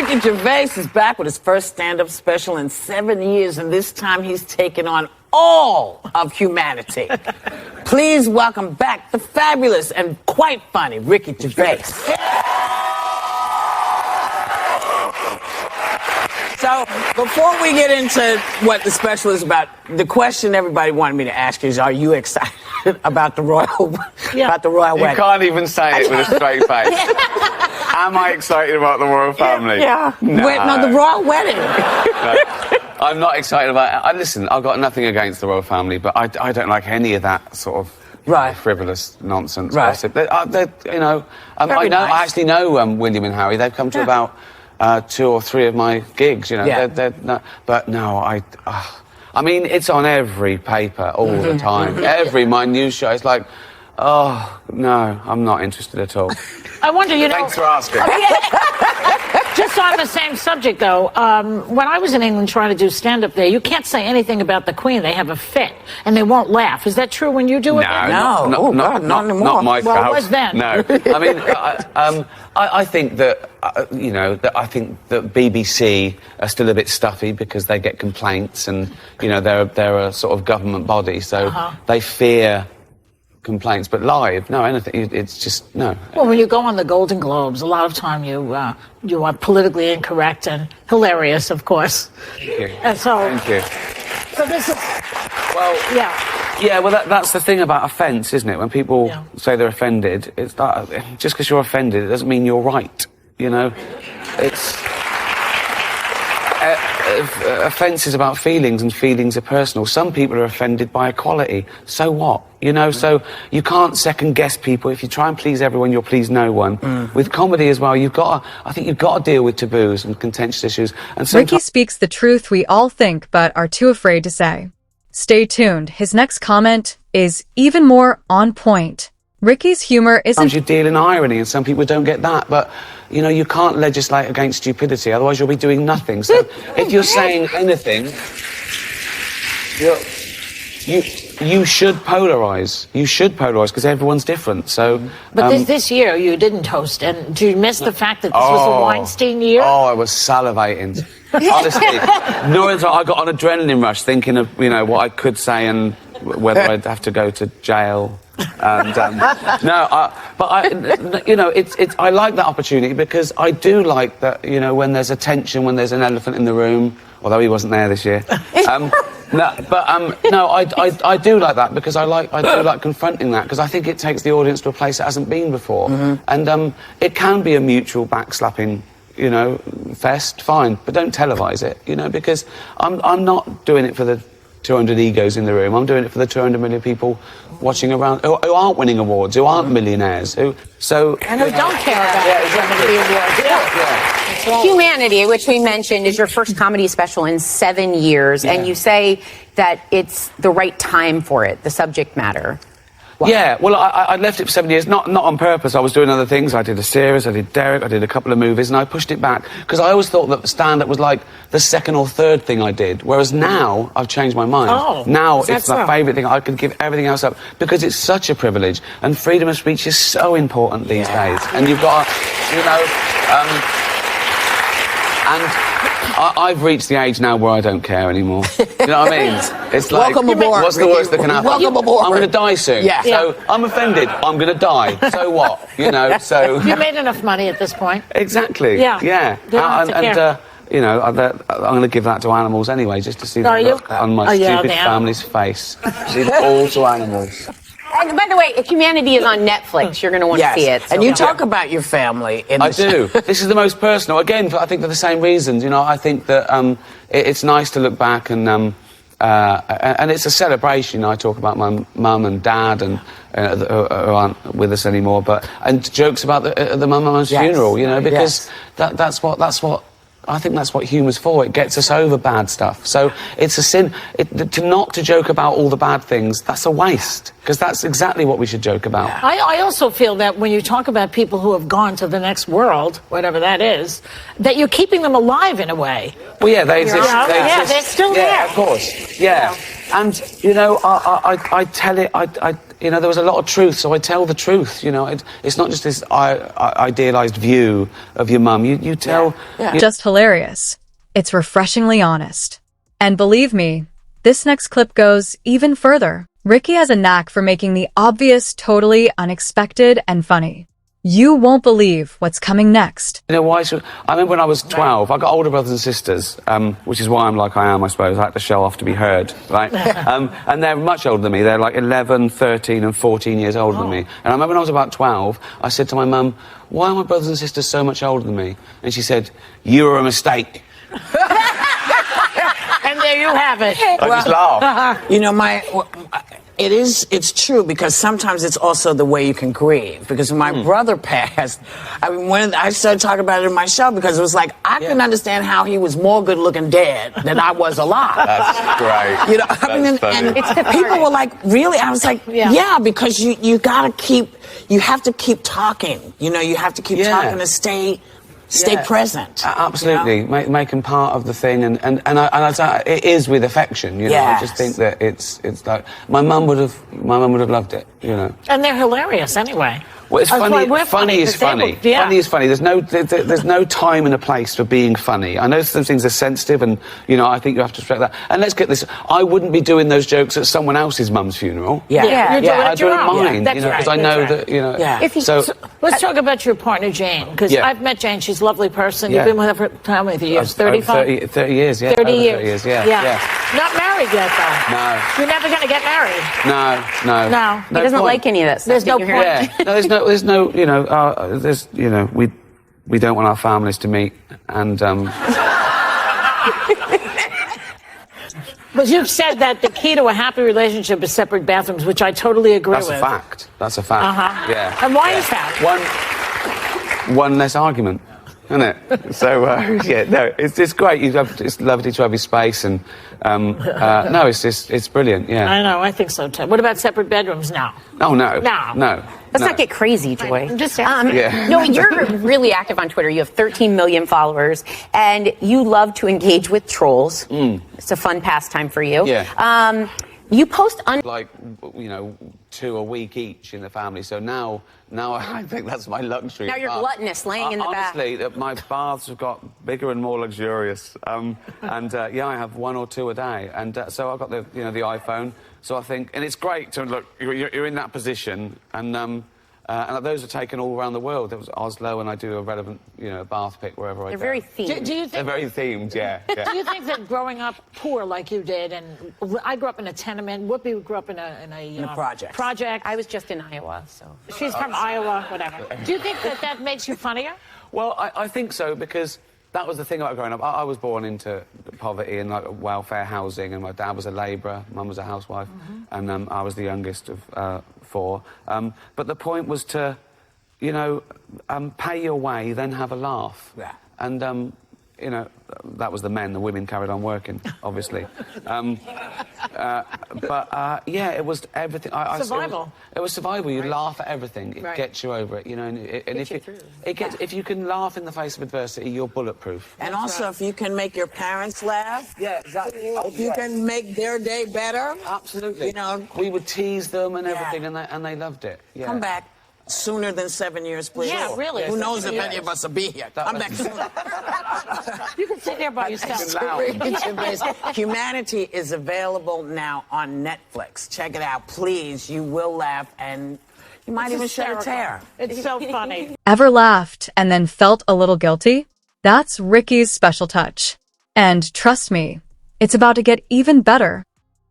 Ricky Gervais is back with his first stand-up special in 7 years, and this time he's taken on all of humanity. Please welcome back the fabulous and quite funny Ricky Gervais. So, before we get into what the special is about, the question everybody wanted me to ask you is, are you excited about the royal wedding? You can't even say it with a straight face. Am I excited about the royal family? Yeah. No. The royal wedding. No, I'm not excited about it. Listen, I've got nothing against the royal family, but I don't like any of that sort of frivolous nonsense gossip. I actually know William and Harry. They've come to about 2 or 3 of my gigs, you know. Yeah. But no, I mean, it's on every paper all the time. Every minute show. It's like, oh, no, I'm not interested at all. I wonder, Thanks for asking. Just on the same subject, though, when I was in England trying to do stand-up there, you can't say anything about the Queen. They have a fit, and they won't laugh. Is that true when you do it? No, not anymore. Not my well, house. it was then. No, I mean, I think that, I think that BBC are still a bit stuffy because they get complaints, and, they're a sort of government body, so they fear complaints, but live, no, anything. It's just no. Well, when you go on the Golden Globes, a lot of time you are politically incorrect and hilarious, of course. Thank you. And so, thank you. So this is. Well, yeah. Well, that's the thing about offence, isn't it? When people say they're offended, it's that just because you're offended, it doesn't mean you're right. It's. Offence is about feelings, and feelings are personal. Some people are offended by equality. So what? So you can't second-guess people. If you try and please everyone, you'll please no one. With comedy as well, I think you've got to deal with taboos and contentious issues. And Ricky speaks the truth we all think but are too afraid to say. Stay tuned. His next comment is even more on point. Ricky's humor isn't... Sometimes you deal in irony, and some people don't get that, but, you can't legislate against stupidity, otherwise you'll be doing nothing. So if you're saying anything, you should polarise. You should polarise, because everyone's different, so... But this year you didn't host, and do you miss the fact that this was a Weinstein year? Oh, I was salivating. Honestly, I got an adrenaline rush thinking of, what I could say and whether I'd have to go to jail. And I like that opportunity, because I do like that, when there's a tension, when there's an elephant in the room, although he wasn't there this year. I do like that, because I do like confronting that, because I think it takes the audience to a place it hasn't been before. And it can be a mutual backslapping, fest, fine, but don't televise it, because I'm not doing it for the 200 egos in the room. I'm doing it for the 200 million people watching around who aren't winning awards, who aren't millionaires, and who don't care about the awards. Yeah. Humanity, which we mentioned, is your first comedy special in 7 years, and you say that it's the right time for it, the subject matter. Wow. Yeah, well, I left it for 7 years, not on purpose. I was doing other things. I did a series, I did Derek, I did a couple of movies, and I pushed it back, because I always thought that stand-up was like the second or third thing I did, whereas now I've changed my mind. Now it's my favourite thing. I could give everything else up, because it's such a privilege, and freedom of speech is so important these days. And you've got I've reached the age now where I don't care anymore. You know what I mean? It's like, welcome aboard, what's the worst that can happen? Welcome aboard. I'm going to die soon. Yeah. So I'm offended. I'm going to die. So what? So... You made enough money at this point. Exactly. Yeah. I'm going to give that to animals anyway, just to see the look on my stupid family's face. Give it all to animals. And by the way, if Humanity is on Netflix, you're going to want to see it. So. And you talk about your family. I do. This is the most personal. Again, I think for the same reasons. I think that it's nice to look back, and it's a celebration. I talk about my mum and dad, and who aren't with us anymore, and jokes about the mum and mum's funeral. Because that's what. I think that's what humour's for. It gets us over bad stuff. So it's a sin to joke about all the bad things. That's a waste, because that's exactly what we should joke about. I also feel that when you talk about people who have gone to the next world, whatever that is, that you're keeping them alive in a way. Well, yeah, they exist. They're still there. Yeah, of course. Yeah. And, you know, I tell it, you know, there was a lot of truth, so I tell the truth, you know. It's not just this idealised view of your mum. You tell... Just hilarious. It's refreshingly honest. And believe me, this next clip goes even further. Ricky has a knack for making the obvious totally unexpected and funny. You won't believe what's coming next. You know why? I remember when I was 12, I got older brothers and sisters, which is why I'm like I am, I suppose. I had to show off to be heard, right? And they're much older than me. They're like 11, 13 and 14 years older than me. And I remember when I was about 12, I said to my mum, why are my brothers and sisters so much older than me? And she said, you were a mistake. And there you have it. I just laughed. You know, it's true, because sometimes it's also the way you can grieve. Because when my brother passed, I mean, when I started talking about it in my show, because it was like, I couldn't understand how he was more good looking dead than I was alive. That's great. You know, I mean, and people were like, really? I was like, yeah, because you gotta keep, you have to keep talking. You know, you have to keep talking to stay present. Absolutely, you know? make them part of the thing, and it is with affection. You know, I just think that it's like my mum would have loved it. You know, and they're hilarious anyway. Well, it's funny. Funny is funny. Funny is funny. There's no time and a place for being funny. I know some things are sensitive, and you know, I think you have to respect that. And let's get this: I wouldn't be doing those jokes at someone else's mum's funeral. You're doing it I at do your it at own. mine, you know, because I know that, you know. So let's talk about your partner Jane, because I've met Jane. She's a lovely person. You've been with her for how many years? 35? 30 years. Yeah. 30 over years. 30 years. Yeah. Not married yet, though. No. You're never going to get married. No. He doesn't like any of that stuff. There's no point. Yeah. No, there's no, you know, we don't want our families to meet, and But you've said that the key to a happy relationship is separate bathrooms, which I totally agree with. That's a fact. Yeah. And why is that? One less argument, isn't it? So it's great. It's lovely to have your space, and no, it's brilliant. Yeah. I know. I think so too. What about separate bedrooms now? Oh no. No. Let's not get crazy, Joy. Just No, you're really active on Twitter. You have 13 million followers, and you love to engage with trolls. It's a fun pastime for you. Yeah. You post like, you know, 2 a week each in the family. So now I think that's my luxury. Now you're gluttonous, laying in the bath. Honestly, my baths have got bigger and more luxurious. I have 1 or 2 a day, and so I've got the iPhone. So I think, and it's great to look. You're in that position, and those are taken all around the world. There was Oslo, and I do a relevant, bath pic wherever I go. They're very themed. Do you think they're very themed? Yeah. Do you think that growing up poor like you did, and I grew up in a tenement, Whoopi grew up in a project. I was just in Iowa, so she's from Iowa, whatever. Do you think that makes you funnier? Well, I think so, because that was the thing about growing up. I was born into poverty and welfare housing, and my dad was a labourer, mum was a housewife, and I was the youngest of 4. But the point was to, pay your way, then have a laugh. Yeah. And, that was the men. The women carried on working, obviously. It was everything. Survival. It was survival. You laugh at everything. It gets you over it, and if you can laugh in the face of adversity, you're bulletproof. And also, if you can make your parents laugh. Yeah, exactly. If you can make their day better. Absolutely. We would tease them and everything, and they loved it. Yeah. Come back sooner than 7 years, please. Yeah, really. Who knows if any of us will be here? Come back sooner. You can sit there by yourself. Humanity is available now on Netflix. Check it out, please. You will laugh, and you might even shed a tear. It's so funny. Ever laughed and then felt a little guilty? That's Ricky's special touch. And trust me, it's about to get even better.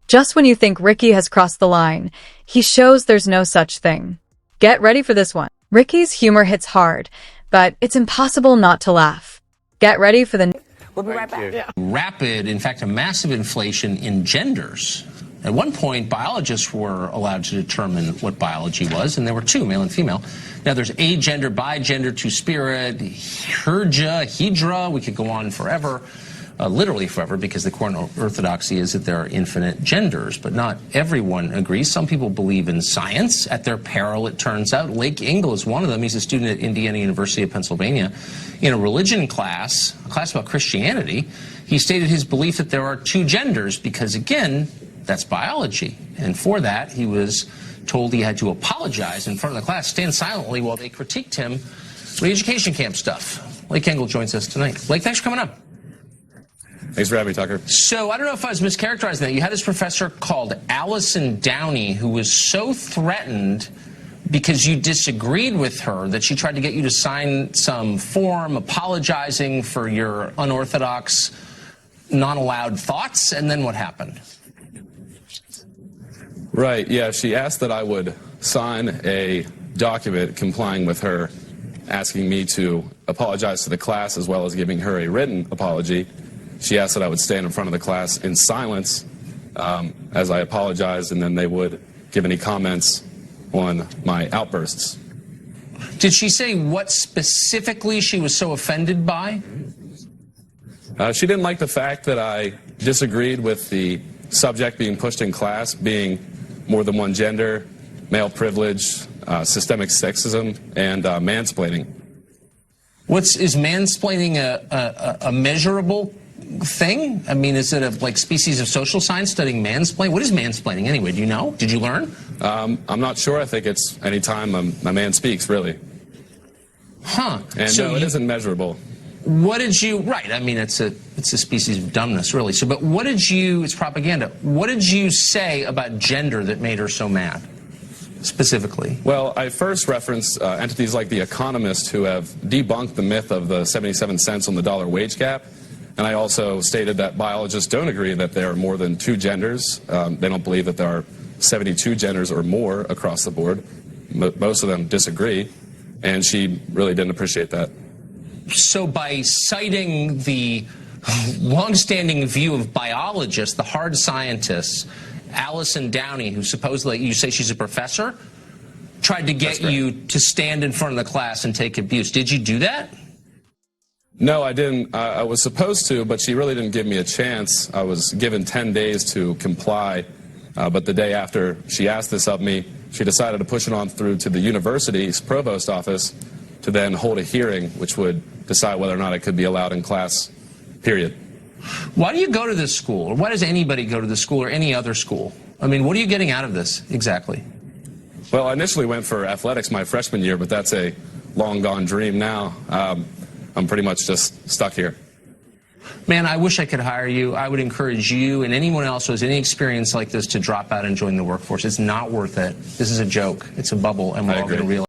Just when you think Ricky has crossed the line, he shows there's no such thing. Get ready for this one. Ricky's humor hits hard, but it's impossible not to laugh. Get ready for the... We'll be right back. Yeah. Rapid, in fact, a massive inflation in genders. At one point, biologists were allowed to determine what biology was, and there were 2, male and female. Now, there's agender, bigender, two-spirit, hydra. We could go on forever. Literally forever, because the core orthodoxy is that there are infinite genders, but not everyone agrees. Some people believe in science at their peril, it turns out. Lake Engel is one of them. He's a student at Indiana University of Pennsylvania. In a religion class, a class about Christianity, he stated his belief that there are 2 genders because, again, That's biology. And for that, he was told he had to apologize in front of the class, stand silently while they critiqued him re-education camp stuff. Blake Engel joins us tonight. Blake, thanks for coming up. Thanks for having me, Tucker. So I don't know if I was mischaracterizing that. You had this professor called Allison Downey who was so threatened because you disagreed with her that she tried to get you to sign some form apologizing for your unorthodox, non-allowed thoughts. And then what happened? Right, yeah, she asked that I would sign a document complying with her asking me to apologize to the class as well as giving her a written apology. She asked that I would stand in front of the class in silence as I apologized, and then they would give any comments on my outbursts. Did she say what specifically she was so offended by? She didn't like the fact that I disagreed with the subject being pushed in class being more than one gender, male privilege, systemic sexism, and mansplaining. Is mansplaining a measurable thing? I mean, is it a like species of social science studying mansplaining? What is mansplaining anyway? Do you know? Did you learn? I'm not sure. I think it's any time a man speaks, really. Huh. And so no, it isn't measurable. What did you, right, I mean, it's a species of dumbness, really. So, but what did you, it's propaganda, what did you say about gender that made her so mad, specifically? Well, I first referenced entities like The Economist who have debunked the myth of the 77 cents on the dollar wage gap. And I also stated that biologists don't agree that there are more than two genders. They don't believe that there are 72 genders or more across the board. Most of them disagree. And she really didn't appreciate that. So by citing the longstanding view of biologists, the hard scientists, Allison Downey, who supposedly, you say she's a professor, tried to get you to stand in front of the class and take abuse. Did you do that? No, I didn't. I was supposed to, but she really didn't give me a chance. I was given 10 days to comply, but the day after she asked this of me, she decided to push it on through to the university's provost office to then hold a hearing, which would decide whether or not it could be allowed in class, period. Why do you go to this school? Or why does anybody go to this school or any other school? I mean, what are you getting out of this exactly? Well, I initially went for athletics my freshman year, but that's a long-gone dream now. I'm pretty much just stuck here. Man, I wish I could hire you. I would encourage you and anyone else who has any experience like this to drop out and join the workforce. It's not worth it. This is a joke. It's a bubble, and we're all going to realize